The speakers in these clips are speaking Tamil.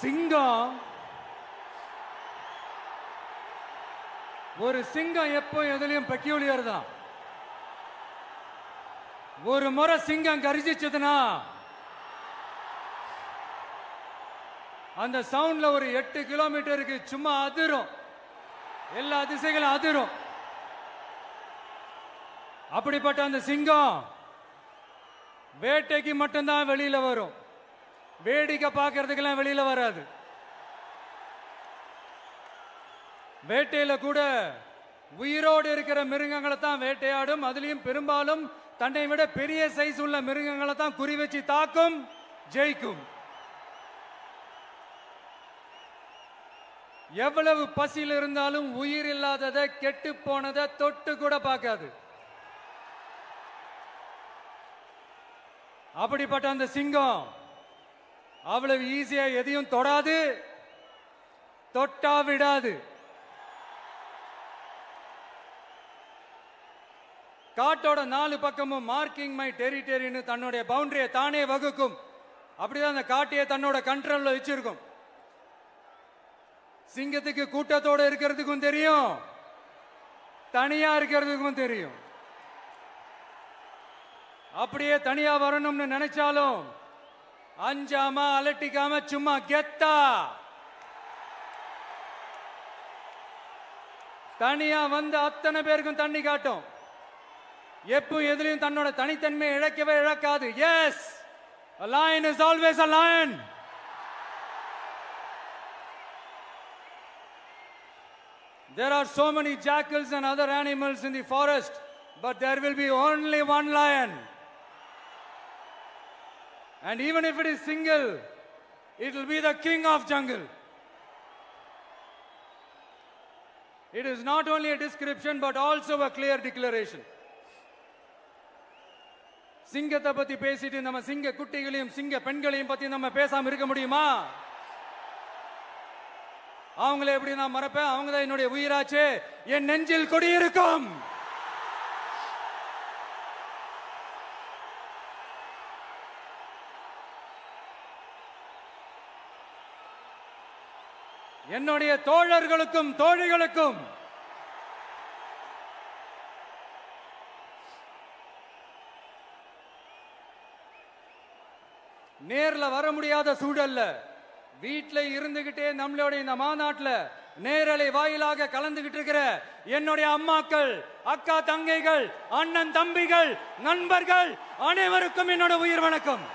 சிங்கம் ஒரு சிங்கம் எப்போ எதுலயும் பெக்யூலியர் தான். ஒரு முறை சிங்கம் கர்ஜிச்சதுன்னா அந்த சவுண்ட்ல ஒரு 8 கிலோமீட்டருக்கு சும்மா அதிரும், எல்லா திசைகளும் அதிரும். அப்படிப்பட்ட அந்த சிங்கம் வேட்டைக்கு மட்டும்தான் வெளியில வரும், வேடிக்கை பார்க்கறதுக்கெல்லாம் வெளியில வராது. வேட்டையில கூட உயிரோடு இருக்கிற மிருகங்களை தான் வேட்டையாடும். அதுலயும் பெரும்பாலும் தன்னை விட பெரிய சைஸ் உள்ள மிருகங்களை தான் குறி வச்சு தாக்கும், ஜெயிக்கும். எவ்வளவு பசியில் இருந்தாலும் உயிர் இல்லாததை, கெட்டு போனதை தொட்டு கூட பார்க்காது. அப்படிப்பட்ட அந்த சிங்கம் அவ்வளவு ஈஸியா எதையும் தொடாது, தொட்டா விடாது. காட்டோட 4 பக்கமும் மார்க்கிங் மை டெரிட்டரின்னு தன்னுடைய பவுண்டரியை தானே வகுக்கும். அப்படிதான் அந்த காட்டையே தன்னோட கண்ட்ரோல்ல வச்சிருக்கும். சிங்கத்துக்கு கூட்டத்தோட இருக்கிறதுக்கும் தெரியும், தனியா இருக்கிறதுக்கும் தெரியும். அப்படியே தனியா வரணும்னு நினைச்சாலும் அஞ்சாம அலட்டிக்காம சும்மா கெத்தா தனியா வந்து அத்தனை பேருக்கும் தண்ணி காட்டும். எப்போ எதிலையும் தன்னோட தனித்தன்மையை இழக்கவே இழக்காது. Yes, a lion is always a lion. There are so many jackals and other animals in the forest, but there will be only one lion. And even if it is single, it will be the king of jungle. It is not only a description but also a clear declaration. சிங்கத்தை பத்தி பேசிட்டு நம்ம சிங்க குட்டிகளையும் சிங்க பெண்களையும் பத்தி நம்ம பேசாம இருக்க முடியுமா? அவங்களை எப்படி நான் மறப்பேன்? அவங்க தான் என்னுடைய உயிராச்சே, என் நெஞ்சில் குடியிருக்கும். என்னுடைய தோழர்களுக்கும் தோழிகளுக்கும் நேர்ல வர முடியாத சூழல்ல வீட்டில் இருந்துகிட்டே நம்மளோட இந்த மாநாட்டில் நேரலை வாயிலாக கலந்துகிட்டு இருக்கிற என்னுடைய அம்மாக்கள், அக்கா தங்கைகள், அண்ணன் தம்பிகள், நண்பர்கள் அனைவருக்கும் என்னோட உயிர் வணக்கம்.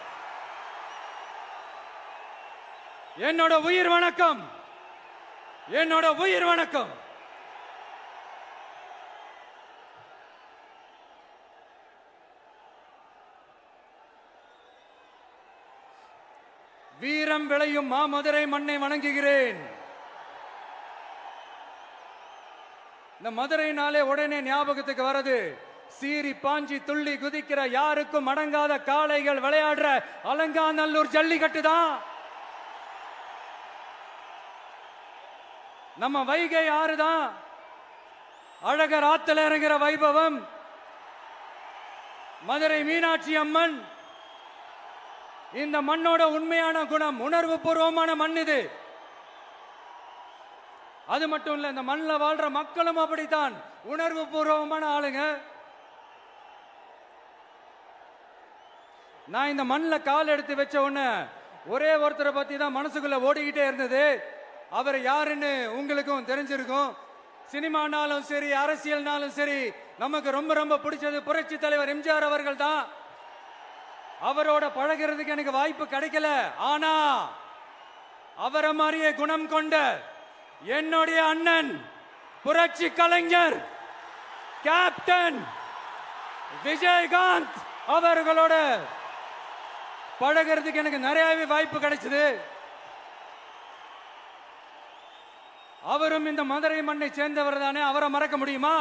என்னோட உயிர் வணக்கம், என்னோட உயிர் வணக்கம். வீரம் விளையும் மாமதுரை மண்ணை வணங்குகிறேன். இந்த மதுரைனாலே உடனே ஞாபகத்துக்கு வரது சீறி பாஞ்சி துள்ளி குதிக்கிற யாருக்கும் அடங்காத காளைகள் விளையாடுற அலங்காநல்லூர் ஜல்லிக்கட்டு தான். நம்ம வைகை ஆறுதான் அழகர் ஆத்துல இறங்குற வைபவம். மதுரை மீனாட்சி அம்மன் இந்த மண்ணோட உண்மையான குணம், உணர்வு பூர்வமான மண் இது. அது மட்டும் இல்ல, இந்த மண்ணில் வாழ்ற மக்களும் அப்படித்தான் உணர்வு பூர்வமான ஆளுங்க. நான் இந்த மண்ணில் கால் எடுத்து வச்ச உடனே ஒரே ஒருத்தரை பத்தி தான் மனசுக்குள்ள ஓடிக்கிட்டே இருந்தது. அவர் யாருன்னு உங்களுக்கும் தெரிஞ்சிருக்கும். சினிமானாலும் சரி, அரசியல்னாலும் சரி, நமக்கு ரொம்ப ரொம்ப பிடிச்சது புரட்சி தலைவர் எம்ஜிஆர் அவர்கள் தான். அவரோட பழகிறதுக்கு எனக்கு வாய்ப்பு கிடைக்கல. ஆனா அவரை மாதிரியே குணம் கொண்ட என்னுடைய அண்ணன் புரட்சி கலைஞர் கேப்டன் விஜயகாந்த் அவர்களோட பழகிறதுக்கு எனக்கு நிறையவே வாய்ப்பு கிடைச்சது. அவரும் இந்த மதுரை மண்ணை சேர்ந்தவர் தானே, அவரை மறக்க முடியுமா?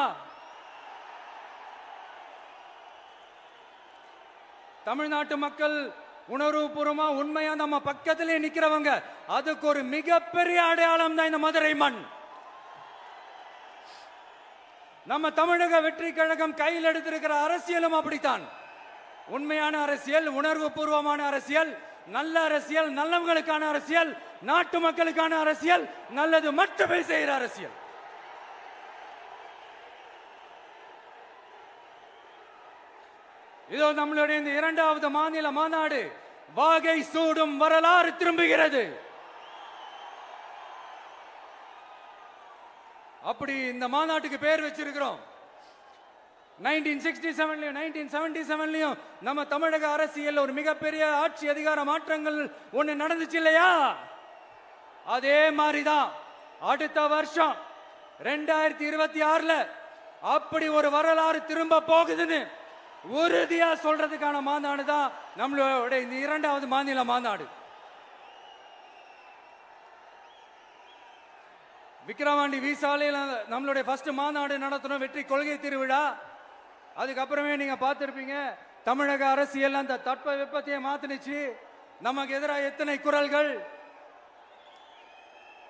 தமிழ்நாட்டு மக்கள் உணர்வுபூர்வமா உண்மையா நம்ம பக்கத்திலே நிக்கிறவங்க, அதுக்கு ஒரு மிகப்பெரிய அடையாளம் தான் இந்த மதுரை மண். நம்ம தமிழக வெற்றி கழகம் கையில் எடுத்திருக்கிற அரசியலும் அப்படித்தான். உண்மையான அரசியல், உணர்வு பூர்வமான அரசியல், நல்ல அரசியல், நல்லவங்களுக்கான அரசியல், நாட்டு மக்களுக்கான அரசியல், நல்லது மட்டுமே செய்கிற அரசியல். இதோ நம்மளுடைய இந்த இரண்டாவது மாநில மாநாடு வாகை சூடும் வரலாறு திரும்புகிறது. அப்படி இந்த மாநாட்டுக்கு பேர் வச்சிருக்கிறோம். 1967லயும் 1977லயும் நம்ம தமிழக அரசியல் ஒரு மிகப்பெரிய ஆட்சி அதிகார மாற்றங்கள் ஒண்ணு நடந்துச்சு இல்லையா? அதே மாதிரிதான் அடுத்த வருஷம் 2026ல அப்படி ஒரு வரலாறு திரும்ப போகுதுன்னு உறுதியா சொல்றதுக்கான மாநாடு தான் நம்மளோட இந்த இரண்டாவது மாநில மாநாடு. விக்கிரவாண்டி விசாலையில் நம்மளுடைய ஃபர்ஸ்ட் மாநாடு நடத்தணும், வெற்றி கொள்கை திருவிழா. அதுக்கப்புறமே நீங்க பார்த்திருப்பீங்க, தமிழக அரசியல் அந்த தட்ப வெப்பத்தையே மாத்தினுச்சு. நமக்கு எதிராக எத்தனை குரல்கள்.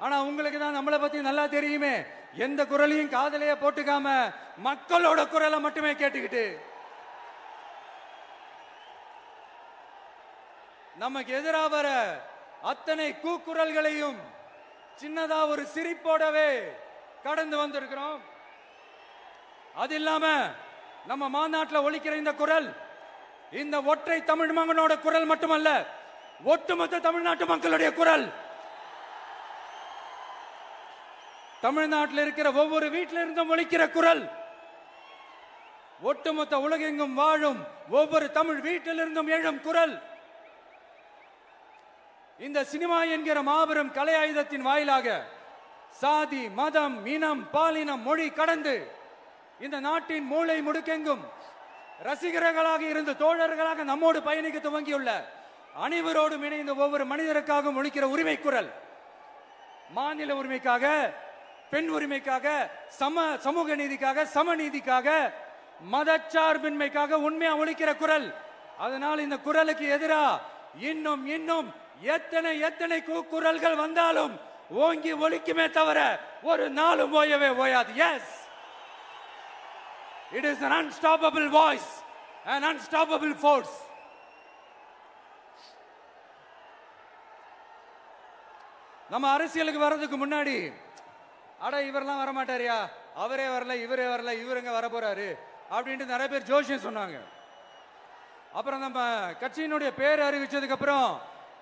ஆனா உங்களுக்கு தான் நம்மளை பத்தி நல்லா தெரியுமே, எந்த குரலையும் காதலையே போட்டுக்காம மக்களோட குரலை மட்டுமே கேட்டுக்கிட்டு நமக்கு எதிராக வர அத்தனை கூக்குரல்களையும் சின்னதா ஒரு சிரிப்போடவே கடந்து வந்திருக்கிறோம். அது இல்லாம நம்ம மாநாட்டில் ஒலிக்கிற இந்த குரல் இந்த ஒற்றை தமிழ் மகனோட குரல் மட்டுமல்ல, ஒட்டுமொத்த தமிழ்நாட்டு மக்களுடைய குரல். தமிழ்நாட்டில் இருக்கிற ஒவ்வொரு வீட்டில இருந்தும் ஒலிக்கிற குரல், ஒட்டுமொத்த உலகெங்கும் வாழும் ஒவ்வொரு தமிழ் வீட்டிலிருந்தும் எழும் குரல். இந்த சினிமா என்கிற மாபெரும் கலை ஆயுதத்தின் வாயிலாக சாதி, மதம், இனம், பாலினம், மொழி கடந்து இந்த நாட்டின் மூளை முடுக்கெங்கும் ரசிகர்களாக இருந்து தோழர்களாக நம்மோடு பயணிக்க துவங்கியுள்ள அனைவரோடும் இணைந்த ஒவ்வொரு மனிதருக்காகவும் ஒலிக்கிற உரிமை குரல். மாநில உரிமைக்காக, பெண் உரிமைக்காக, சமூக நீதிக்காக, சமநீதிக்காக, மதச்சார்பின்மைக்காக உண்மையா ஒலிக்கிற குரல். அதனால் இந்த குரலுக்கு எதிராக இன்னும் இன்னும் எத்தனை எத்தனை குரல்கள் வந்தாலும் ஓங்கி ஒலிக்குமே தவிர ஒரு நாளும் ஓயவே ஓயாது. Yes, it is an unstoppable voice, an unstoppable force. நம்ம அரசியலுக்கு வர்றதுக்கு முன்னாடி அட இவரெல்லாம் வர மாட்டாரியா, அவரே வரல, இவரே வரல, இவருங்க வர போறாரு அப்படின்ட்டு நிறைய பேர் ஜோஷியம் சொன்னாங்க. அப்புறம் நம்ம கட்சியினுடைய பேர் அறிவிச்சதுக்கு அப்புறம்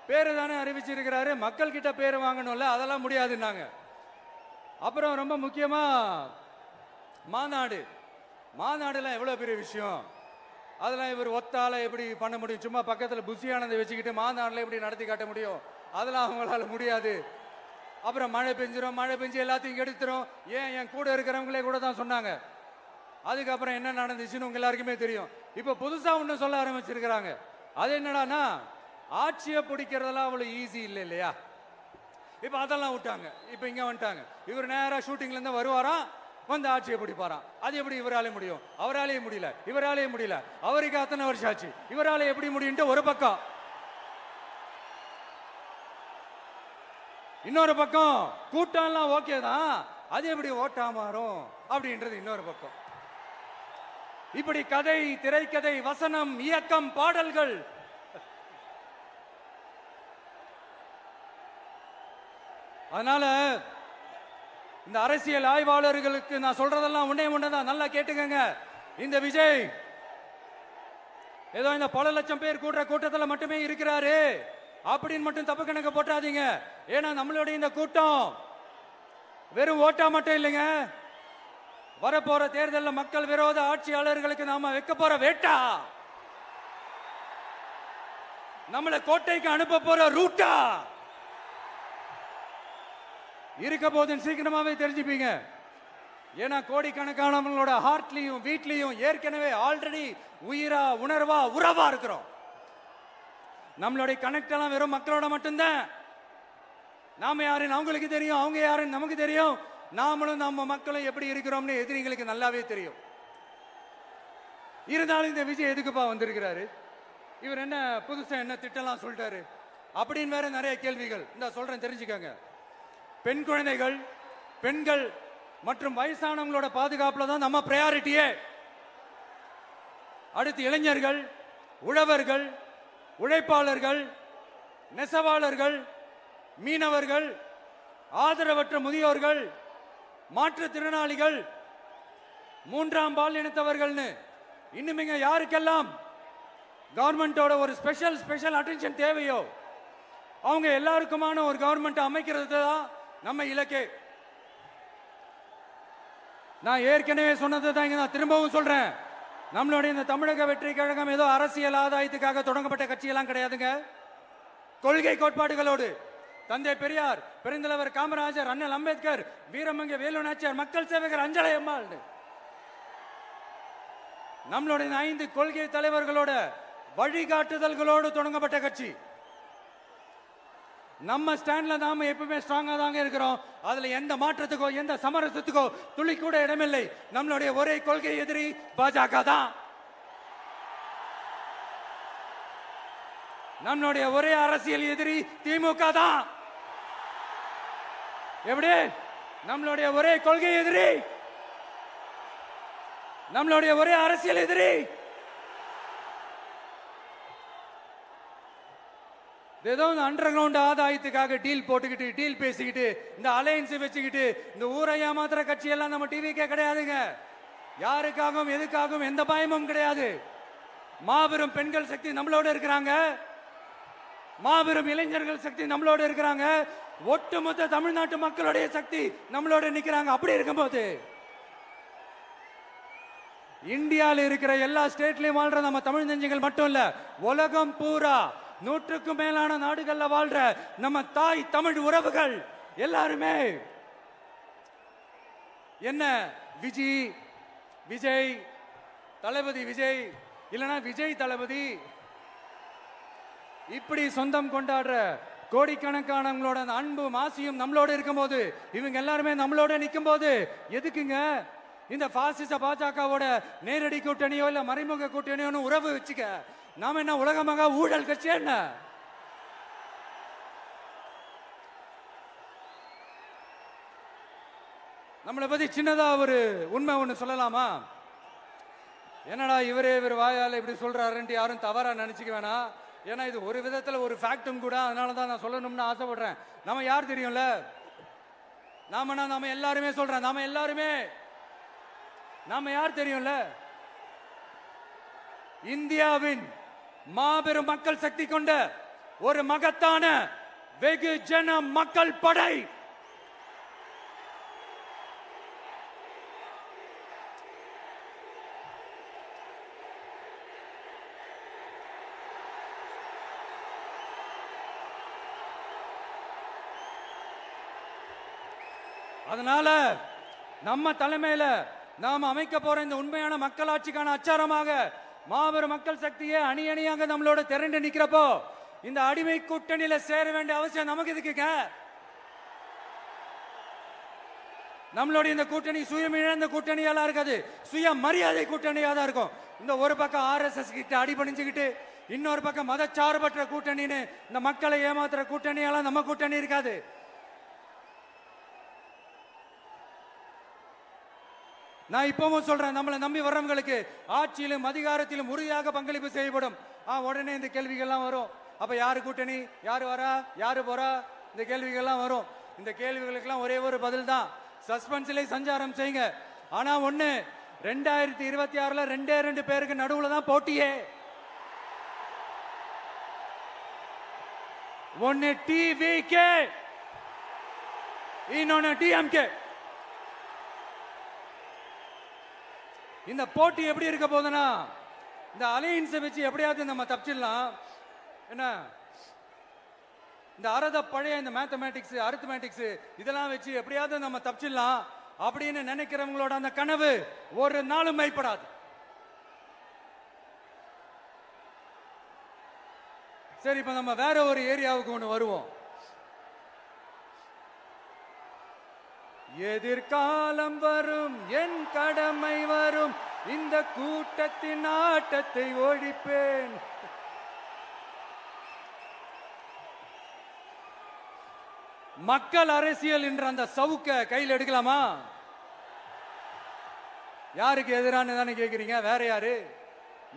பேரு தானே அறிவிச்சிருக்கிறாரு, மக்கள் கிட்ட பேர் வாங்கணும்ல, அதெல்லாம் முடியாதுன்னாங்க. அப்புறம் ரொம்ப முக்கியமா மாநாடுலாம் எவ்வளவு பெரிய விஷயம், அதெல்லாம் இவர் ஒத்தால எப்படி பண்ண முடியும், சும்மா பக்கத்தில் புஷியானதை வச்சுக்கிட்டு மாநாடுல எப்படி நடத்தி காட்ட முடியும், அதெல்லாம் அவங்களால முடியாது. அப்புறம் மழை பெஞ்சு எல்லாத்தையும் எடுத்துரும். ஏன் என் கூட இருக்கிறவங்களே கூட தான் சொன்னாங்க. அதுக்கப்புறம் என்ன நடந்துச்சுன்னு உங்க எல்லாருக்குமே தெரியும். இப்ப புதுசா ஒண்ணு சொல்ல ஆரம்பிச்சிருக்கிறாங்க. அது என்னடானா, ஆட்சியை பிடிக்கிறதெல்லாம் அவ்வளவு ஈஸி இல்லை இல்லையா. இப்ப அதெல்லாம் விட்டாங்க, இப்ப இங்க வந்துட்டாங்க. இவர் நேரா ஷூட்டிங்ல இருந்து வருவாராம், வந்து ஆட்சியை பிடிப்பாராம். அது எப்படி இவராலே முடியும், அவராலேயே முடியல, இவராலேயே முடியல, அவருக்கு அத்தனை வருஷம் ஆச்சு, இவராலே எப்படி முடியும் ஒரு பக்கம். இன்னொரு பக்கம் கூட்டம்லாம் ஓகே தான், அது எப்படி ஓட்டா மாறும் அப்படின்றது இன்னொரு பக்கம். இப்படி கதை, திரைக்கதை, வசனம், இயக்கம், பாடல்கள், அதனால இந்த அரசியல் ஆய்வாளர்களுக்கு நான் சொல்றதெல்லாம் ஒன்னேதான், நல்லா கேட்டுக்கங்க. இந்த விஜய் ஏதோ இந்த பல லட்சம் பேர் கூடுற கூட்டத்தில் மட்டுமே இருக்கிறாரு அப்படின்னு மட்டும் தப்பு கணக்கு போட்டாதீங்க. ஏன்னா நம்மளுடைய இந்த கூட்டம் வெறும் ஓட்டா மட்டும் இல்லைங்க, வரப்போற தேர்தலில் மக்கள் விரோத ஆட்சியாளர்களுக்கு நாம வைக்க போற வேட்டா, நம்மளை கோட்டைக்கு அனுப்ப போற ரூட்டா இருக்க போதுன்னு சீக்கிரமாவே தெரிஞ்சுப்பீங்க. ஏன்னா கோடிக்கணக்கானவங்களோட ஹார்ட்லயும் வீட்லயும் ஏற்கனவே ஆல்ரெடி உயிரா, உணர்வா, உறவா இருக்கிறோம். நம்மளுடைய கனெக்ட் எல்லாம் வெறும் மக்களோட மட்டும்தான். நாம யாருன்னு அவங்களுக்கு தெரியும், அவங்க யாருன்னு நமக்கு தெரியும். நாமளும் நம்ம மக்களும் எப்படி இருக்கிறோம்னு எதிரிங்களுக்கு நல்லாவே தெரியும். இருந்தாலும் இந்த விஜய் எதுக்குப்பா வந்திருக்கிறாரு, இவர் என்ன புதுசா என்ன திட்டம்லாம் சொல்லிட்டாரு அப்படின்னு வேற நிறைய கேள்விகள். இந்த சொல்றேன் தெரிஞ்சுக்கங்க. பெண் குழந்தைகள், பெண்கள் மற்றும் வயசானவங்களோட பாதுகாப்புல தான் நம்ம பிரையாரிட்டியே. அடுத்து இளைஞர்கள், உழவர்கள், உழைப்பாளர்கள், நெசவாளர்கள், மீனவர்கள், ஆதரவற்ற முதியோர்கள், மாற்றுத்திறனாளிகள், மூன்றாம் பால் இனத்தவர்கள்னு இன்னும் இங்க யாருக்கெல்லாம் கவர்மெண்டோட ஒரு ஸ்பெஷல் அட்டென்ஷன் தேவையோ அவங்க எல்லாருக்குமான ஒரு கவர்மெண்ட் அமைக்கிறது தான் நம்ம இலக்கே. நான் ஏற்கனவே சொன்னது தான் நான் திரும்பவும் சொல்றேன். நம்மளுடைய இந்த தமிழக வெற்றி கழகம் ஏதோ அரசியல் ஆதாயத்துக்காக தொடங்கப்பட்ட கட்சியெல்லாம் கிடையாதுங்க. கொள்கை கோட்பாடுகளோடு தந்தை பெரியார், பெருந்தலைவர் காமராஜர், அண்ணல் அம்பேத்கர், வீரமங்க வேலு நாச்சியார், மக்கள் சேவகர் அஞ்சலை அம்மாள், நம்மளுடைய 5 கொள்கை தலைவர்களோட வழிகாட்டுதல்களோடு தொடங்கப்பட்ட கட்சி. நம்ம ஸ்டாண்ட்ல நாம எப்பவுமே ஸ்ட்ராங்கா தாங்க இருக்கிறோம். அதுல எந்த மாற்றத்துக்கோ எந்த சமரசத்துக்கோ துளி கூட இடமில்லை. நம்மளுடைய ஒரே கொள்கை எதிரி பாஜக தான். நம்மளுடைய ஒரே அரசியல் எதிரி திமுக தான். எப்படி? நம்மளுடைய ஒரே கொள்கை எதிரி, நம்மளுடைய ஒரே அரசியல் எதிரி ஏதோ அண்டர் கிரவுண்ட் ஆதாயத்துக்காக டீல் போட்டுக்கிட்டு டீல் பேசிக்கிட்டு இந்த அலையன்ஸ் வச்சுக்கிட்டு இந்த ஊரை ஏமாத்துற கட்சி எல்லாம் நம்ம டிவிக்கே கிடையாதுங்க. யாருக்காகவும் எதுக்காகவும் எந்த பயமும் கிடையாது. மாபெரும் பெண்கள் சக்தி நம்மளோட இருக்கிறாங்க, மாபெரும் இளைஞர்கள் சக்தி நம்மளோட இருக்கிறாங்க, ஒட்டுமொத்த தமிழ்நாட்டு மக்களுடைய சக்தி நம்மளோட நிக்கிறாங்க. அப்படி இருக்கும்போது இந்தியாவில் இருக்கிற எல்லா ஸ்டேட்லயும் வாழ்ற நம்ம தமிழ் நெஞ்சங்கள் மட்டும் இல்ல, உலகம் பூரா 100க்கும் மேலான நாடுகள்ல வாழ்ற நம்ம தாய் தமிழ் உறவுகள் எல்லாருமே என்ன விஜய் தளபதி விஜய் இல்லனா விஜய் தளபதி இப்படி சொந்தம் கொண்டாடுற கோடிக்கணக்கானவங்களோட அன்பு மாசியும் நம்மளோட இருக்கும்போது, இவங்க எல்லாருமே நம்மளோட நிற்கும் போது எதுக்குங்க இந்த பாசிச பாஜகவோட நேரடி கூட்டணியோ இல்ல மறைமுக கூட்டணியோ உறவு வச்சுக்க? நாம என்ன உலகமாக ஊழல் கட்சி? என்ன நம்மளை பத்தி சின்னதா ஒரு உண்மை ஒண்ணு சொல்லலாமா? என்னடா இவர் வாயால இப்படி சொல்றாருன்ட்டு யாரும் தவறா நினைச்சுக்க வேணாம். ஏன்னா இது ஒரு விதத்துல ஒரு ஃபேக்டும் கூட. அதனாலதான் நான் சொல்லணும்னு ஆசைப்படுறேன். நம்ம யார் தெரியும்ல? நாம எல்லாருமே சொல்றேன். நாம யார் தெரியும்ல? இந்தியாவின் மாபெரும் மக்கள் சக்தி கொண்ட ஒரு மகத்தான வெகுஜன மக்கள் படை. அதனால நம்ம தலைமையில நாம் அமைக்க போற இந்த உண்மையான மக்களாட்சிக்கான அச்சாரமாக மாபெரும் மக்கள் சக்தியே அணி அணியாக நம்மளோட திரண்டு நிக்கிறப்போ இந்த அடிமை கூட்டணியில சேர வேண்டிய அவசியம் நமக்கு எதுக்குங்க? நம்மளுடைய இந்த கூட்டணி சுயமிழந்த கூட்டணியெல்லாம் இருக்காது, சுய மரியாதை கூட்டணியா தான் இருக்கும். இந்த ஒரு பக்கம் RSS கிட்ட அடிபணிஞ்சுக்கிட்டு, இன்னொரு பக்கம் மதச்சார்பற்ற கூட்டணின்னு இந்த மக்களை ஏமாத்துற கூட்டணியெல்லாம் நம்ம கூட்டணி இருக்காது. நான் இப்பவும் சொல்றேன், நம்மளை நம்பி வர்றவங்களுக்கு ஆட்சியிலும் அதிகாரத்திலும் உறுதியாக பங்களிப்பு செய்யப்படும். உடனே இந்த கேள்விகள்லாம் வரும். அப்ப யாரு கூட்டணி, யாரு வரா, யாரு போறா, இந்த கேள்விகள்லாம் வரும். இந்த கேள்விகளுக்கெல்லாம் ஒரே ஒரு பதில் தான், சஸ்பென்ஸ்ல சஞ்சாரம் செய்யுங்க. ஆனா ஒண்ணு, 2026ல 2 பேருக்கு நடுவுல தான் போட்டியே. ஒன்னு TVK, இன்னொன்னு DMK. இந்த போட்டி எப்படி இருக்க போதுன்னா, இந்த அலையன்ஸை வச்சு எப்படியாவது நம்ம தப்பிச்சிடலாம். என்ன இந்த பழைய இந்த மேத்தமேட்டிக்ஸ், அரித்மேட்டிக்ஸ் இதெல்லாம் வச்சு எப்படியாவது நம்ம தப்பிச்சிடலாம் அப்படின்னு நினைக்கிறவங்களோட அந்த கனவு ஒரு நாளும் மைப்படாது. சரி, இப்ப நம்ம வேற ஒரு ஏரியாவுக்கு ஒண்ணு வருவோம். எதிர்காலம் வரும், என் கடமை வரும், இந்த கூட்டத்தின் ஆட்டத்தை ஒழிப்பேன். மக்கள் அரசியல் என்ற அந்த சவுக்க கையில் எடுக்கலாமா? யாருக்கு எதிரான தானே கேக்குறீங்க? வேற யாரு?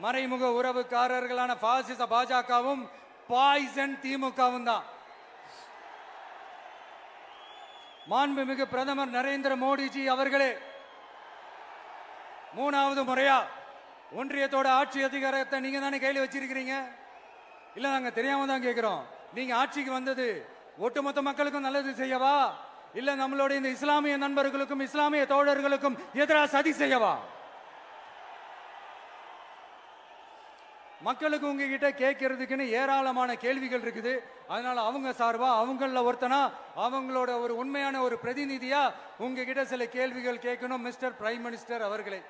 மறைமுக உறவுக்காரர்களான பாசிச பாஜகவும் பாய்சன் திமுகவும் தான். மாண்புமிகு பிரதமர் நரேந்திர மோடிஜி அவர்களே, 3வது முறையா ஒன்றியத்தோட ஆட்சி அதிகாரத்தை நீங்க தானே கையில் வச்சிருக்கிறீங்க. இல்ல நாங்க தெரியாம தான் கேட்கிறோம். நீங்க ஆட்சிக்கு வந்தது ஒட்டுமொத்த மக்களுக்கும் நல்லது செய்யவா, இல்ல நம்மளுடைய இந்த இஸ்லாமிய நண்பர்களுக்கும் இஸ்லாமிய தோழர்களுக்கும் எதிராக சதி செய்யவா? மக்களுக்கு உங்ககிட்ட கேட்கறதுக்குன்னு ஏராளமான கேள்விகள் இருக்குது. அதனால அவங்க சார்பா அவங்கள ஒருத்தனா அவங்களோட ஒரு உண்மையான ஒரு பிரதிநிதியா உங்ககிட்ட சில கேள்விகள் கேட்கணும். மிஸ்டர் பிரைம் மினிஸ்டர் அவர்களே,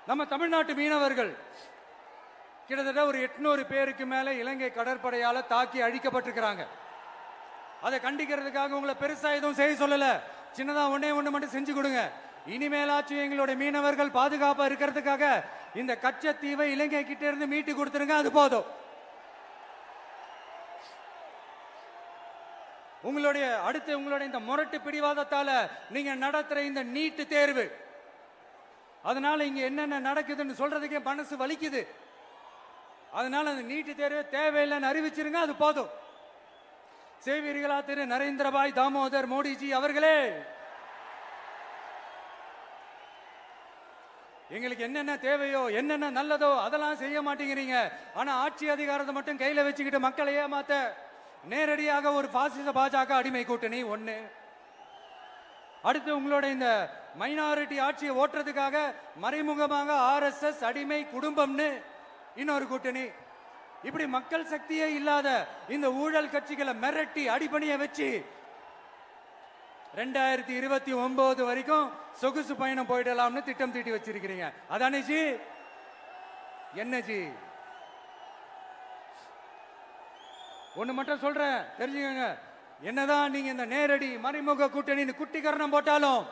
நம்ம தமிழ்நாட்டு மீனவர்கள் கிட்டத்தட்ட ஒரு 800 பேருக்கு மேல இலங்கை கடற்படையால தாக்கி அழிக்கப்பட்டிருக்கிறாங்க. அதை கண்டிக்கிறதுக்காக உங்களை பெருசா எதுவும் செய்ய சொல்லல, சின்னதா ஒண்ணு மட்டும் செஞ்சு கொடுங்க. இனிமேலாச்சும் எங்களுடைய மீனவர்கள் பாதுகாப்பா இருக்கிறதுக்காக இந்த கச்சத்தீவை இலங்கை கிட்ட இருந்து மீட்டு கொடுத்துருங்க, அது போதும். உங்களுடைய இந்த முரட்டு பிடிவாதத்தால நீங்க நடத்துற இந்த நீட்டு தேர்வு, அதனால இங்க என்னென்ன நடக்குதுன்னு சொல்றதுக்கே மனசு வலிக்குது. அதனால அந்த நீட்டு தேர்வு தேவையில்லைன்னு அறிவிச்சிருங்க, அது போதும். செய்வீர்களா திரு நரேந்திரபாய் தாமோதர் மோடிஜி அவர்களே? எங்களுக்கு என்னென்ன தேவையோ என்னென்ன நல்லதோ அதெல்லாம் செய்ய மாட்டேங்கிறீங்க. ஆனா ஆட்சி அதிகாரத்தை மட்டும் கையில வச்சுக்கிட்டு மக்களை ஏமாத்த நேரடியாக ஒரு பாசிச பாஜக அடிமை கூட்டணி ஒண்ணு. அடுத்து உங்களோட இந்த மைனாரிட்டி ஆட்சியை ஓட்டுறதுக்காக மறைமுகமாக RSS அடிமை குடும்பம்னு இன்னொரு கூட்டணி. இப்படி மக்கள் சக்தியே இல்லாத இந்த ஊழல் கட்சிகளை மிரட்டி அடிபணிய வச்சு 2029 வரைக்கும் சொகுசு பயணம் போயிடலாம்னு திட்டம் தீட்டி வச்சிருக்கிறீங்க. அதானே ஜி? என்ன ஜி? ஒண்ணு மட்டும் சொல்றேன், தெரிஞ்சுக்கங்க. என்னதான் நீங்க இந்த நேரடி மறைமுக கூட்டணி குட்டிகரணம் போட்டாலும்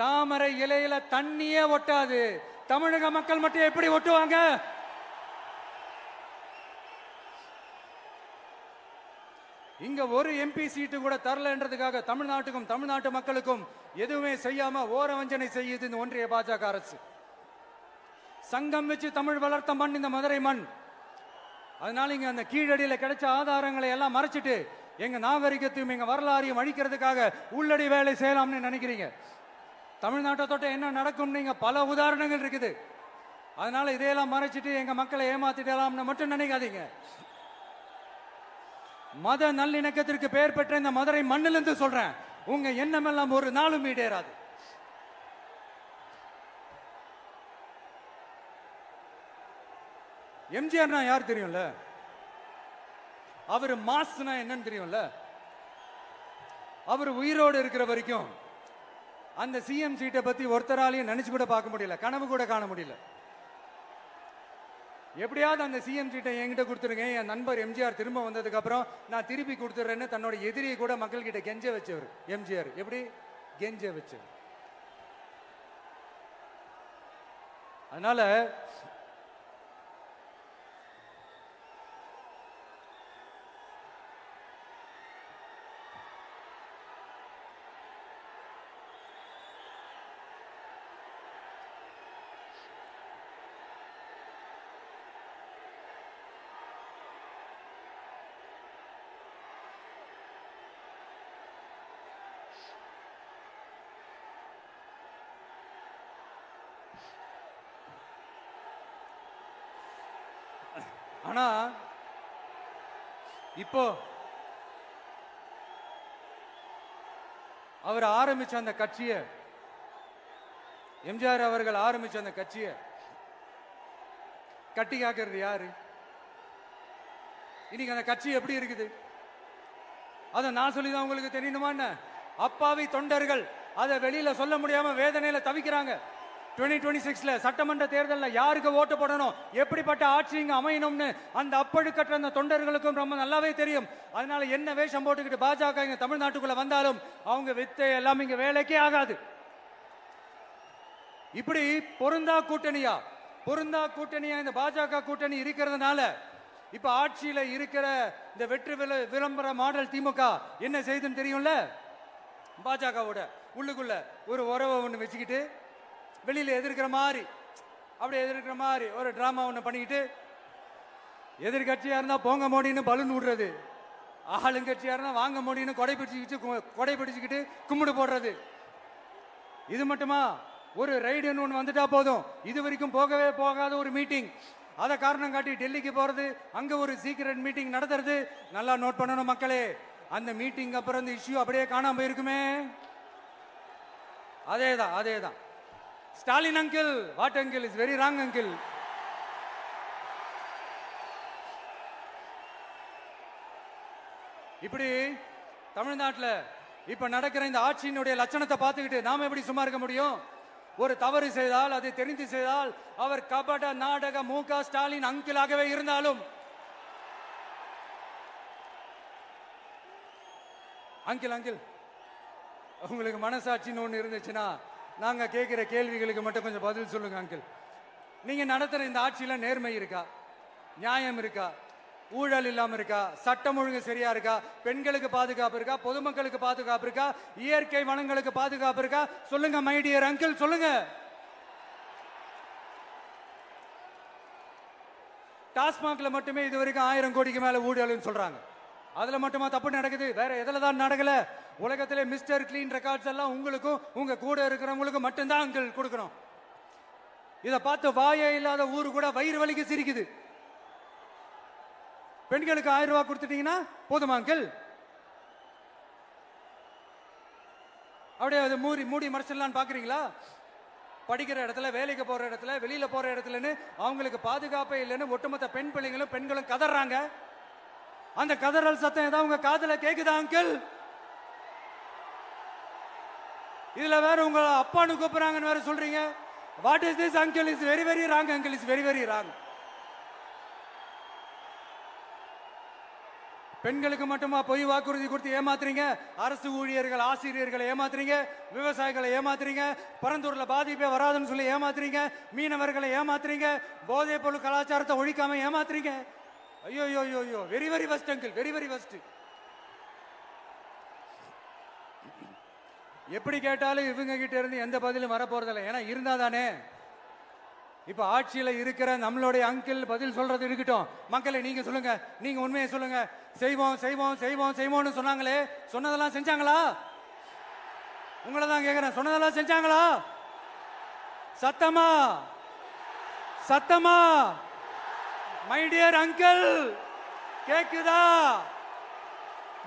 தாமரை இலையில தண்ணியே ஒட்டாது. தமிழக மக்கள் மட்டும் எப்படி ஒட்டுவாங்க? இங்க ஒரு MP சீட்டு கூட தரலன்றதுக்காக தமிழ்நாட்டுக்கும் தமிழ்நாட்டு மக்களுக்கும் எதுவுமே செய்யாம ஓரவஞ்சனை செய்யுது இந்த ஒன்றிய பாஜக அரசு. சங்கம் வச்சு தமிழ் வளர்த்த மண் இந்த மதுரை மண். அதனால இங்க அந்த கீழடியில கிடைச்ச ஆதாரங்களை எல்லாம் மறைச்சிட்டு எங்க நாகரிகத்தையும் எங்க வரலாறையும் அழிக்கிறதுக்காக உள்ளடி வேலை செய்யலாம்னு நினைக்கிறீங்க. தமிழ்நாட்டை தொட்ட என்ன நடக்கும் நீங்க பல உதாரணங்கள் இருக்குது. அதனால இதையெல்லாம் மறைச்சிட்டு எங்க மக்களை ஏமாத்திடலாம்னு மட்டும் நினைக்காதீங்க. மத நல்லிணக்கத்திற்கு பெயர் பெற்ற இந்த மதுரை மண்ணிலிருந்து சொல்றேன், உங்க எண்ணம் எல்லாம் ஒரு நாளும் ஈடேறாது. எம்ஜிஆர்னா யார் தெரியும்ல? அவர் மாஸ்னா என்னன்னு தெரியும்ல? அவர் உயிரோடு இருக்கிற வரைக்கும் அந்த சிஎம் சீட்டை பத்தி ஒருத்தராலையும் நினைச்சு கூட பார்க்க முடியல, கனவு கூட காண முடியல. எப்படியாவது அந்த சிஎம் சீட்டை என்கிட்ட கொடுத்துருங்க, என் நண்பர் எம்ஜிஆர் திரும்ப வந்ததுக்கு அப்புறம் நான் திருப்பி கொடுத்துறேன்னு தன்னோட எதிரியை கூட மக்கள் கிட்ட கெஞ்ச வச்சவர் எம்ஜிஆர். எப்படி கெஞ்ச வச்சவர்? அதனால ஆனா இப்போ அவர் ஆரம்பிச்ச அந்த கட்சியை, எம்ஜிஆர் அவர்கள் ஆரம்பிச்ச அந்த கட்சியை கட்டி காக்கிறது யாரு? இன்னைக்கு அந்த கட்சி எப்படி இருக்குது? அதை நான் சொல்லிதான் உங்களுக்கு தெரியணுமா என்ன? அப்பாவி தொண்டர்கள் அதை வெளியில சொல்ல முடியாம வேதனையில தவிக்கிறாங்க. 2026 சட்டமன்ற தேர்தலில் யாருக்கு ஓட்டு போடணும், எப்படிப்பட்ட ஆட்சி இங்க அமையணும்னு அந்த அப்பழுக்கற்ற அந்த தொண்டர்களுக்கும் ரொம்ப நல்லாவே தெரியும். அதனால என்ன வேஷம் போட்டுக்கிட்டு பாஜக இங்க தமிழ்நாட்டுக்குள்ள வந்தாலும் அவங்க வித்தை எல்லாம் இங்க வேலைக்கே ஆகாது. இப்படி பொருந்தா கூட்டணியா இந்த பாஜக கூட்டணி இருக்கிறதுனால இப்ப ஆட்சியில இருக்கிற இந்த வெற்றி விளம்பர மாடல் திமுக என்ன செய்யுதுன்னு தெரியும்ல? பாஜகவோட உள்ளுக்குள்ள ஒரு உறவை ஒண்ணு வச்சுக்கிட்டு வெளியில எதிர்க்கிற மாதிரி ஒரு டிராமா ஒண்ணு பண்ணிக்கிட்டு எதிர்கட்சியா இருந்தா போங்க மோடின்னு பலூன் விடுறது, ஆளுங்கட்சியா இருந்தா வாங்க மோடின்னு கொடை பிடிச்சுக்கிட்டு கும்பிடு போடுறது. இது மட்டுமா? ஒரு ரைடுன்னு ஒன்று வந்துட்டா போதும், இது வரைக்கும் போகவே போகாத ஒரு மீட்டிங், அதை காரணம் காட்டி டெல்லிக்கு போறது, அங்க ஒரு சீக்கிரட் மீட்டிங் நடத்துறது. நல்லா நோட் பண்ணணும் மக்களே, அந்த மீட்டிங் அப்புறம் இந்த இஷ்யூ அப்படியே காணாம போயிருக்குமே. அதேதான். Stalin uncle, what uncle is very wrong uncle. இப்படி தமிழ்நாட்டில் இப்ப நடக்கிற இந்த ஆட்சியினுடைய லட்சணத்தை பார்த்துக்கிட்டு நாம எப்படி சும்மா இருக்க முடியும்? ஒரு தவறு செய்தால், அதை தெரிந்து செய்தால், அவர் கபட நாடக மு.க. ஸ்டாலின் அங்கிளாகவே இருந்தாலும், அங்கிள் உங்களுக்கு மனசாட்சின்னு ஒண்ணு இருந்துச்சுன்னா நாங்க கேட்கிற கேள்விகளுக்கு மட்டும் கொஞ்சம் பதில் சொல்லுங்க அங்கிள். நீங்க நடத்துற இந்த ஆட்சியில நேர்மை இருக்கா? நியாயம் இருக்கா? ஊழல் இல்லாம இருக்கா? சட்டம் ஒழுங்கு சரியா இருக்கா? பெண்களுக்கு பாதுகாப்பு இருக்கா? பொதுமக்களுக்கு பாதுகாப்பு இருக்கா? இயற்கை வளங்களுக்கு பாதுகாப்பு இருக்கா? சொல்லுங்க மை டியர் அங்கிள், சொல்லுங்க. டாஸ்மாக்ல மட்டுமே இது வரைக்கும் 1000 கோடிக்கு மேல ஊழல்னு சொல்றாங்க. அதுல மட்டுமா தப்பு நடக்குது? வேற எதுல தான் நடக்கல? உலகத்திலே மிஸ்டர் கிளீன் ரெக்கார்ட்ஸ் எல்லாம் உங்களுக்கும் உங்க கூட இருக்கிறவங்களுக்கும் மட்டும்தான் அங்கிள் கொடுக்கணும். இதை பார்த்து வாயே இல்லாத ஊரு கூட வயிறு வலிக்கு சிரிக்குது. பெண்களுக்கு 1000 ரூபாய் கொடுத்துட்டீங்கன்னா போதுமா அங்கிள்? அப்படியே அது மூடி மறைச்சிடலான்னு பாக்குறீங்களா? படிக்கிற இடத்துல, வேலைக்கு போற இடத்துல, வெளியில போற இடத்துலன்னு அவங்களுக்கு பாதுகாப்பே இல்லைன்னு ஒட்டுமொத்த பெண்களும் கதறாங்க. அந்த கதறல் சத்தம் ஏதாவது உங்க காதுல கேக்குதா அங்கிள்? இதுல வேற உங்க அப்பான்னு கூப்பிடுறாங்கன்னு வேற சொல்றீங்க. What is this uncle? Is very very wrong uncle, is very very wrong. பெண்களுக்கு மட்டுமா பொய் வாக்குறுதி கொடுத்து ஏமாத்துறீங்க? அரசு ஊழியர்கள், ஆசிரியர்களை ஏமாத்துறீங்க, விவசாயிகளை ஏமாத்துறீங்க, பரந்தூர்ல பாதிப்பே வராதுன்னு சொல்லி ஏமாத்துறீங்க, மீனவர்களை ஏமாத்துறீங்க, போதைப் பொருள் கலாச்சாரத்தை ஒழிக்காம ஏமாத்துறீங்க. ஐயோ very very வஸ்ட் uncle, very very வஸ்ட். எப்படி கேட்டாலும் இவங்க கிட்ட இருந்து எந்த பதிலும் வரப்போறதில்லை. ஏன்னா இருந்தா தானே. இப்ப ஆட்சியில இருக்கிற நம்மளுடைய அங்கிள் பதில் சொல்றது இருக்கட்டும். மக்களை நீங்க சொல்லுங்க, நீங்க உண்மையை சொல்லுங்க. செய்வோம்னு சொன்னாங்களே, சொன்னதெல்லாம் செஞ்சாங்களா? உங்களை தான் கேக்குறேன், சொன்னதெல்லாம் செஞ்சாங்களா? சத்தமா மை டியர் அங்கிள், கேக்குதா?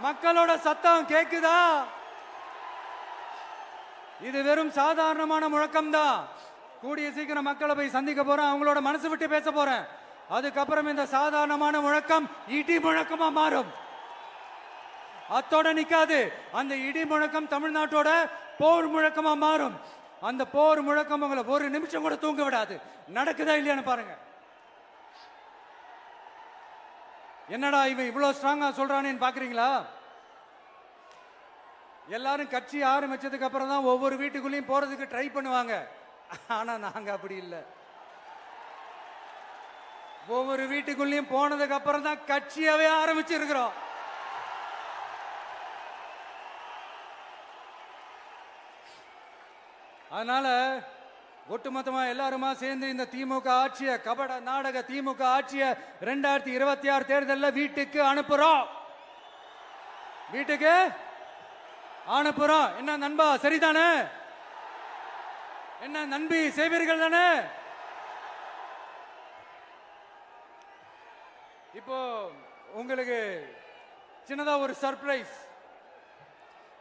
மக்களோட சத்தம் கேக்குதா? இது வெறும் சாதாரணமான முழக்கம் தான். கூடிய சீக்கிரம் மக்களை போய் சந்திக்க போறேன், அவங்களோட மனசு விட்டு பேச போறேன். அதுக்கப்புறம் இந்த சாதாரணமான முழக்கம் இடி முழக்கமா மாறும். அத்தோட நிக்காது. அந்த இடி முழக்கம் தமிழ்நாட்டோட போர் முழக்கமா மாறும். அந்த போர் முழக்கம் உங்களை ஒரு நிமிஷம் கூட தூங்க விடாது. நடக்குதா இல்லையான்னு பாருங்க. என்னடா இவன் இவ்வளவு ஸ்ட்ராங்கா சொல்றானேன்னு பாக்குறீங்களா? எல்லாரும் கட்சி ஆரம்பிச்சதுக்கு அப்புறம் தான் ஒவ்வொரு வீட்டுக்குள்ளேயும் போறதுக்கு ட்ரை பண்ணுவாங்க. ஆனா நாங்க அப்படி இல்லை. ஒவ்வொரு வீட்டுக்குள்ளேயும் போனதுக்கு அப்புறம் தான் கட்சியாவே ஆரம்பிச்சிருக்கிறோம். அதனால ஒட்டுமொத்தமா எல்லாருமா சேர்ந்து இந்த திமுக ஆட்சிய, கபட நாடக திமுக ஆட்சிய 2026 தேர்தலில் வீட்டுக்கு அனுப்புறோம். வீட்டுக்கு அனுப்புறோம். என்ன நண்பா, சரிதானே? என்ன நண்பி, செய்வீர்கள் தானே? இப்போ உங்களுக்கு சின்னதா ஒரு சர்ப்ரைஸ்.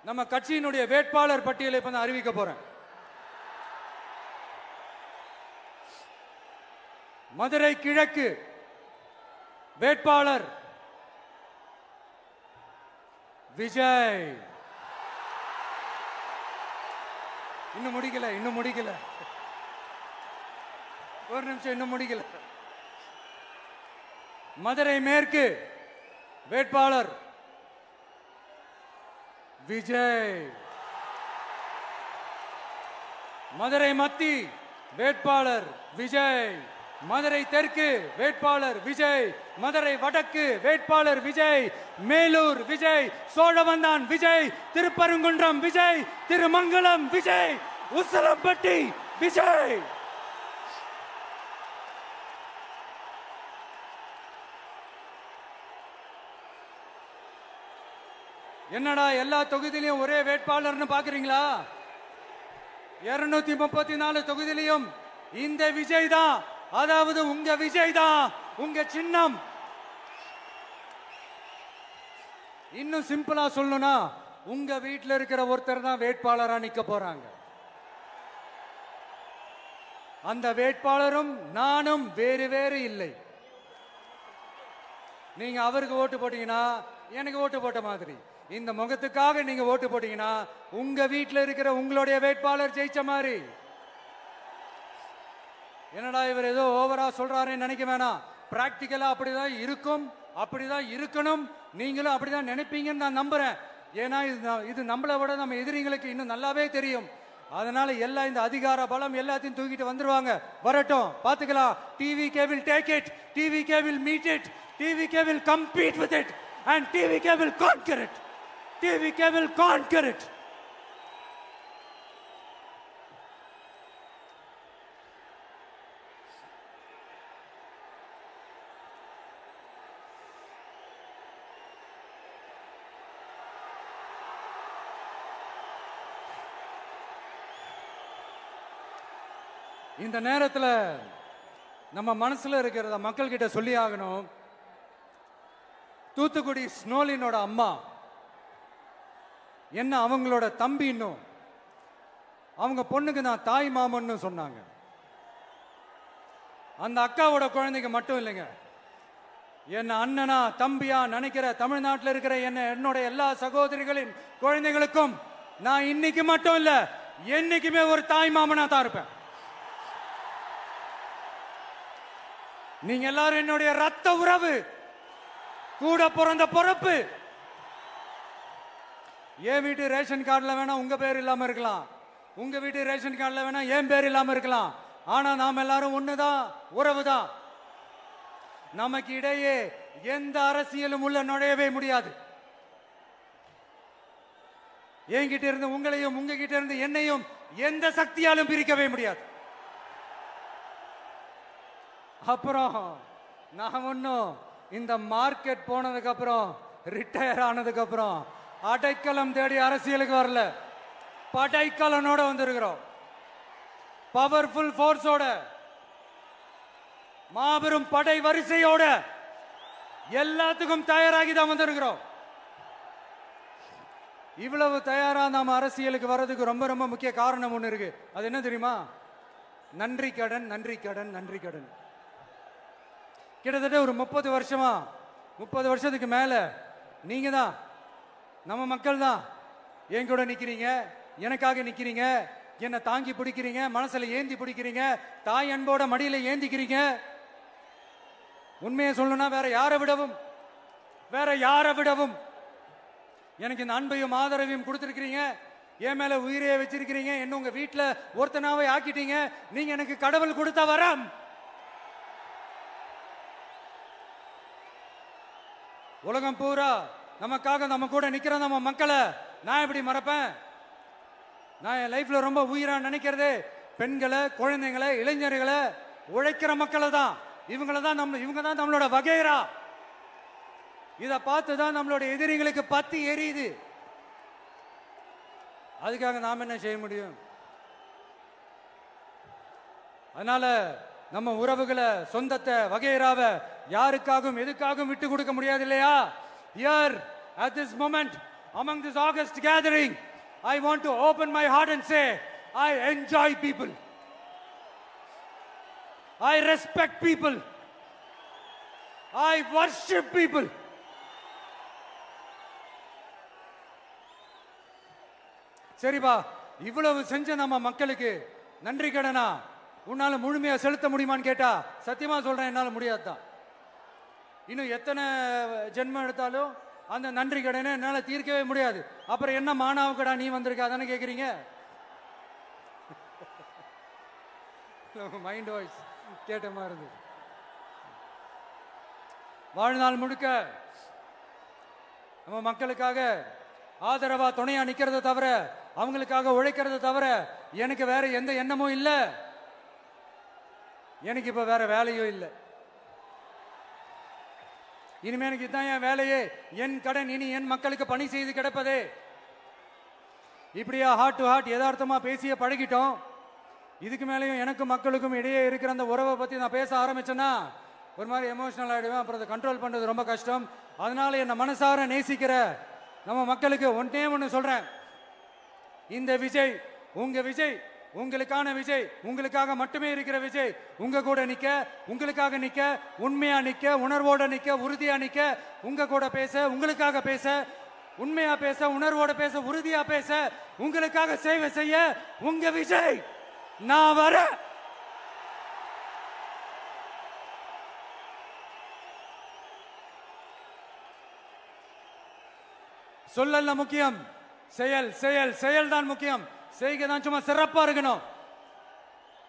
நம்ம கட்சியினுடைய வேட்பாளர் பட்டியலை இப்ப நான் அறிவிக்க போறேன். மதுரை கிழக்கு வேட்பாளர் விஜய். இன்னும் முடிக்கல. ஒரு நிமிஷம், இன்னும் முடிக்கல. மதுரை மேற்கு வேட்பாளர் விஜய். மதுரை மத்தி வேட்பாளர் விஜய். மதுரை தெற்கு வேட்பாளர் விஜய். மதுரை வடக்கு வேட்பாளர் விஜய். மேலூர் விஜய். சோழவந்தான் விஜய். திருப்பரங்குன்றம் விஜய். திருமங்கலம் விஜய். உசிலம்பட்டி விஜய். என்னடா எல்லா தொகுதியிலையும் ஒரே வேட்பாளர்னு பாக்குறீங்களா? 234 தொகுதியிலையும் இந்த விஜய் தான், அதாவது உங்க விஜய் தான் உங்க சின்னம். இன்னும் சிம்பிளா சொல்லணும்னா உங்க வீட்டில் இருக்கிற ஒருத்தர் தான் வேட்பாளரா நிக்க போறாங்க. அந்த வேட்பாளரும் நானும் வேறு வேறு இல்லை. நீங்க அவருக்கு ஓட்டு போட்டீங்கன்னா எனக்கு ஓட்டு போட்ட மாதிரி, இந்த முகத்துக்காக நீங்க ஓட்டு போட்டீங்கன்னா உங்க வீட்டில் இருக்கிற உங்களுடைய வேட்பாளர் ஜெயிச்ச மாதிரி. என்னடா இவர் ஏதோ ஓவரா சொல்றாருன்னு நினைக்க வேணாம். பிராக்டிக்கலா அப்படிதான் இருக்கும், அப்படிதான் இருக்கணும். நீங்களும் அப்படிதான் நினைப்பீங்கன்னு நான் நம்புறேன். ஏன்னா இது நம்மளை விட நம்ம எதிரிங்களுக்கு இன்னும் நல்லாவே தெரியும். அதனால எல்லாம் இந்த அதிகார பலம் எல்லாத்தையும் தூக்கிட்டு வந்துருவாங்க. வரட்டும், பாத்துக்கலாம். TVK will take it, TVK will meet it, TVK will compete with it and TVK will conquer it, TVK will conquer it. இந்த நேரத்தில் நம்ம மனசுல இருக்கிறத மக்கள் கிட்ட சொல்லி ஆகணும். தூத்துக்குடி ஸ்னோலினோட அம்மா என்ன அவங்களோட தம்பி, இன்னும் அவங்க பொண்ணுக்கு நான் தாய் மாமன்னு சொன்னாங்க. அந்த அக்காவோட குழந்தைங்க மட்டும் இல்லைங்க, என்ன அண்ணனா தம்பியா நினைக்கிற தமிழ்நாட்டில் இருக்கிற என்னோட எல்லா சகோதரிகளின் குழந்தைகளுக்கும் நான் இன்னைக்கு மட்டும் இல்ல, என்னைக்குமே ஒரு தாய் மாமனா தான் இருப்பேன். நீங்க எல்லாரும் என்னுடைய ரத்த உறவு, கூட பிறந்த பொறுப்பு. என் வீட்டு ரேஷன் கார்டுல வேணா உங்க பேர் இல்லாம இருக்கலாம், உங்க வீட்டு ரேஷன் கார்டுல வேணா என் பேர் இல்லாம இருக்கலாம். ஆனா நாம் எல்லாரும் ஒண்ணுதான், உறவுதான். நமக்கு இடையே எந்த அரசியலும் உள்ள நுழையவே முடியாது. என்கிட்ட இருந்து உங்களையும் உங்ககிட்ட இருந்து என்னையும் எந்த சக்தியாலும் பிரிக்கவே முடியாது. அப்புறம் நான் ஒன்னும் இந்த மார்க்கெட் போனதுக்கு அப்புறம், ரிட்டையர் ஆனதுக்கு அப்புறம் அடைக்கலம் தேடி அரசியலுக்கு வரல. படைக்கலனோட வந்திருக்கிறோம். பவர்ஃபுல் போர்ஸோட, மாபெரும் படை வரிசையோட, எல்லாத்துக்கும் தயாராகி தான் வந்திருக்கிறோம். இவ்வளவு தயாரா நாம அரசியலுக்கு வர்றதுக்கு ரொம்ப ரொம்ப முக்கிய காரணம் ஒண்ணு இருக்கு. அது என்ன தெரியுமா? நன்றி கடன், நன்றி கடன், நன்றி கடன். கிட்டத்தட்ட ஒரு 30 வருஷமா, 30 வருஷத்துக்கு மேல நீங்க தான், நம்ம மக்கள் தான் என் கூட நிக்கிறீங்க, எனக்காக நிக்கிறீங்க, என்னை தாங்கி பிடிக்கிறீங்க, மனசுல ஏந்தி பிடிக்கிறீங்க, தாய் அன்போட மடியில ஏந்திக்கிறீங்க. உண்மையை சொல்லணும்னா வேற யாரை விடவும் எனக்கு இந்த அன்பையும் ஆதரவையும் கொடுத்திருக்கிறீங்க. என் மேல உயிரையே வச்சிருக்கிறீங்க. என்ன உங்க வீட்டுல ஒருத்தனாவே ஆக்கிட்டீங்க. நீங்க எனக்கு கடவுள் கொடுத்த வரம். உலகம் பூரா நமக்காக நம்ம கூட நிக்கிற நம்ம மக்களை நான் எப்படி மறப்பேன்? நான் என் லைஃப்ல ரொம்ப உயிரா நினைக்கிறதே பெண்களை, குழந்தைங்களை, இளைஞர்களை, உழைக்கிற மக்களை தான். இவங்க தான் நம்மளோட வகைரா. இதை பார்த்துதான் நம்மளோட எதிரிகளுக்கு பத்தி எரியுது. அதுக்காக நாம் என்ன செய்ய முடியும்? அதனால நம்ம உறவுகளை, சொந்தத்தை, வகைராவை யாருக்காகவும் எதுக்காகவும் விட்டு கொடுக்க முடியாது இல்லையா? Here at this moment among this August gathering, I want to open my heart and say I enjoy people, I respect people, I worship people. சரிப்பா, இவ்வளவு செஞ்ச நம்ம மக்களுக்கு நன்றி கடனா உன்னால முழுமையா செலுத்த முடியுமான்னு கேட்டா சத்தியமா சொல்றேன், என்னால முடியாதுதான். இன்னும் எத்தனை ஜென்மம் எடுத்தாலும் அந்த நன்றி கடனை என்னால தீர்க்கவே முடியாது. அப்புறம் என்ன மானாவுக்கடா நீ வந்திருக்க அதானே கேக்குறீங்க? மைண்ட் வாய்ஸ் கேட்ட மாதிரி இருந்து. வாழ்நாள் முழுக்க நம்ம மக்களுக்காக ஆதரவா துணையா நிக்கிறத தவிர, அவங்களுக்காக உழைக்கிறத தவிர எனக்கு வேற எந்த எண்ணமும் இல்லை. எனக்கு இப்ப வேற வேலையும் இல்லை. இனிமே எனக்கு இதுதான் என் வேலையே, என் கடன் இனி என் மக்களுக்கு பணி செய்து கிடப்பதே. இப்படியா ஹார்ட் டு ஹார்ட் யதார்த்தமா பேசிய பழகிட்டோம். இதுக்கு மேலேயும் எனக்கும் மக்களுக்கும் இடையே இருக்கிற அந்த உறவை பத்தி நான் பேச ஆரம்பிச்சேன்னா ஒரு மாதிரி எமோஷனல் ஆயிடுவேன். அப்புறம் அதை கண்ட்ரோல் பண்றது ரொம்ப கஷ்டம். அதனால என்ன மனசார நேசிக்கிற நம்ம மக்களுக்கு ஒண்ணு சொல்றேன். இந்த விஜய் உங்க விஜய், உங்களுக்கான விஜய், உங்களுக்காக மட்டுமே இருக்கிற விஜய். உங்க கூட நிக்க, உங்களுக்காக நிக்க, உண்மையா நிக்க, உணர்வோட நிக்க, உறுதியா நிக்க, உங்க கூட பேச, உங்களுக்காக பேச, உண்மையா பேச, உணர்வோட பேச, உறுதியா பேச, உங்களுக்காக சேவை செய்ய உங்க விஜய் நான் வர. சொல்லல முக்கியம், செயல் செயல் செயல் தான் முக்கியம். செய்கை தான் சும்மா சிறப்பா இருக்கணும்.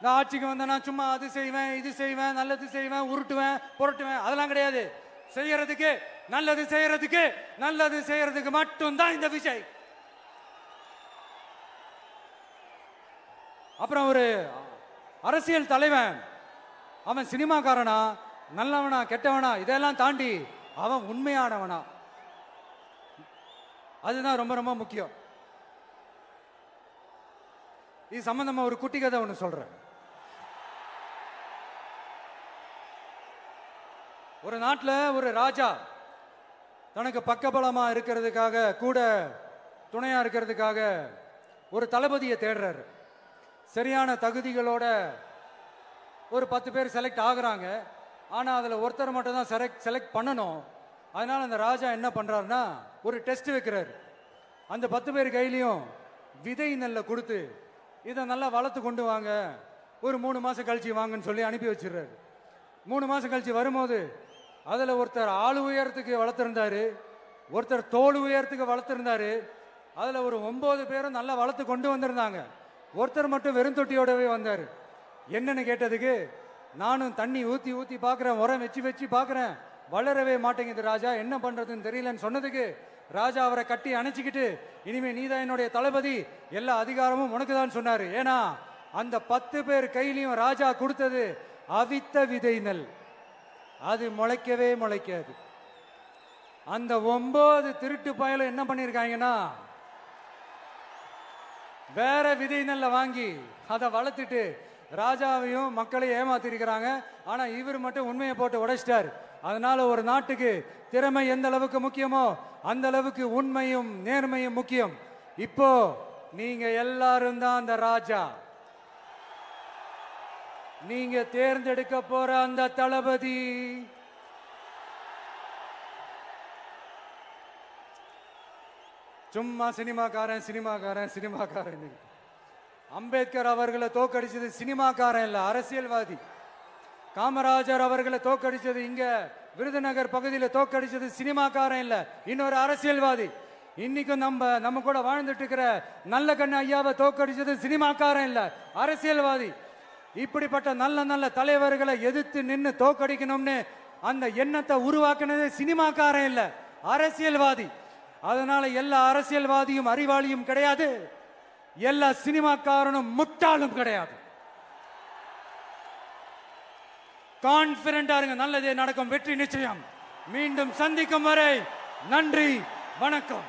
நான் ஆட்சிக்கு வந்தேன்னா சும்மா அது செய்வேன், இது செய்வேன், நல்லது செய்வேன், உருட்டுவேன், புரட்டுவேன், அதெல்லாம் கிடையாது. செய்யறதுக்கு, நல்லது செய்யறதுக்கு, நல்லது செய்யறதுக்கு மட்டும்தான் இந்த விஜய். அப்புறம் ஒரு அரசியல் தலைவன், அவன் சினிமாக்காரனா, நல்லவனா, கெட்டவனா, இதெல்லாம் தாண்டி அவன் உண்மையானவனா, அதுதான் ரொம்ப ரொம்ப முக்கியம். இது சம்பந்தமா ஒரு குட்டி கதை ஒன்று சொல்றேன். ஒரு நாட்டில் ஒரு ராஜா தனக்கு பக்கபலமா இருக்கிறதுக்காக, கூட துணையா இருக்கிறதுக்காக ஒரு தளபதியை தேடுறாரு. சரியான தகுதிகளோட ஒரு 10 பேர் செலக்ட் ஆகுறாங்க. ஆனா அதுல ஒருத்தர் மட்டும் தான் செலக்ட் பண்ணணும். அதனால அந்த ராஜா என்ன பண்றாருன்னா ஒரு டெஸ்ட் வைக்கிறாரு. அந்த 10 பேர் கையிலையும் விதை நெல்லை கொடுத்து இதை நல்லா வளர்த்து கொண்டு வாங்க, ஒரு 3 மாசம் கழிச்சு வாங்கன்னு சொல்லி அனுப்பி வச்சிடுறாரு. 3 மாசம் கழிச்சு வரும்போது அதுல ஒருத்தர் ஆளு உயரத்துக்கு வளர்த்திருந்தாரு, ஒருத்தர் தோல் உயரத்துக்கு வளர்த்திருந்தாரு. அதுல ஒரு 9 பேரும் நல்லா வளர்த்து கொண்டு வந்திருந்தாங்க. ஒருத்தர் மட்டும் வெறும் தொட்டியோடவே வந்தாரு. என்னன்னு கேட்டதுக்கு, நானும் தண்ணி ஊத்தி ஊத்தி பாக்குறேன், உரம் வச்சு வச்சு பாக்குறேன், வளரவே மாட்டேங்குது ராஜா, என்ன பண்றதுன்னு தெரியலன்னு சொன்னதுக்கு ராஜா அவரை கட்டி அணைச்சிக்கிட்டு, இனிமே நீதான் என்னுடைய தளபதி, எல்லா அதிகாரமும் உனக்கு தான் சொன்னாரு. ஏன்னா அந்த 10 பேர் கையிலையும் ராஜா கொடுத்தது அவித்த விதை நெல், அது முளைக்கவே முளைக்காது. அந்த 9 திருட்டு பயலும் என்ன பண்ணிருக்காங்கன்னா வேற விதை நெல்லை வாங்கி அதை வளர்த்துட்டு ராஜாவையும் மக்களையும் ஏமாத்திருக்கிறாங்க. ஆனா இவர் மட்டும் உண்மையை போட்டு உடைச்சிட்டார். அதனால ஒரு நாட்டுக்கு திறமை எந்த அளவுக்கு முக்கியமோ அந்த அளவுக்கு உண்மையும் நேர்மையும் முக்கியம். இப்போ நீங்க எல்லாரும் தான் அந்த ராஜா. நீங்க தேர்ந்தெடுக்க போற அந்த தளபதி சும்மா சினிமாக்காரன் சினிமாக்காரன் சினிமாக்காரன். அம்பேத்கர் அவர்களை தோக்கடிச்சது சினிமாக்காரன் இல்ல, அரசியல்வாதி. காமராஜர் அவர்களை தோக்கடிச்சது, இங்க விருதுநகர் பகுதியில் தோக்கடிச்சது சினிமாக்காரன் இல்ல, இன்னொரு அரசியல்வாதி. இன்னைக்கும் நம்ம கூட வாழ்ந்துட்டு இருக்கிற நல்ல கண்ணு ஐயாவை தோக்கடிச்சது சினிமாக்காரன் இல்ல, அரசியல்வாதி. இப்படிப்பட்ட நல்ல நல்ல தலைவர்களை எதிர்த்து நின்று தோக்கடிக்கணும்னு அந்த எண்ணத்தை உருவாக்குனது சினிமாக்காரன் இல்ல, அரசியல்வாதி. அதனால எல்லா அரசியல்வாதியும் அறிவாளியும் கிடையாது, எல்லா சினிமாக்காரனும் முட்டாளும் கிடையாது. கான்பிடண்டா இருங்க, நல்லதே நடக்கும், வெற்றி நிச்சயம். மீண்டும் சந்திக்கும் வரை நன்றி, வணக்கம்.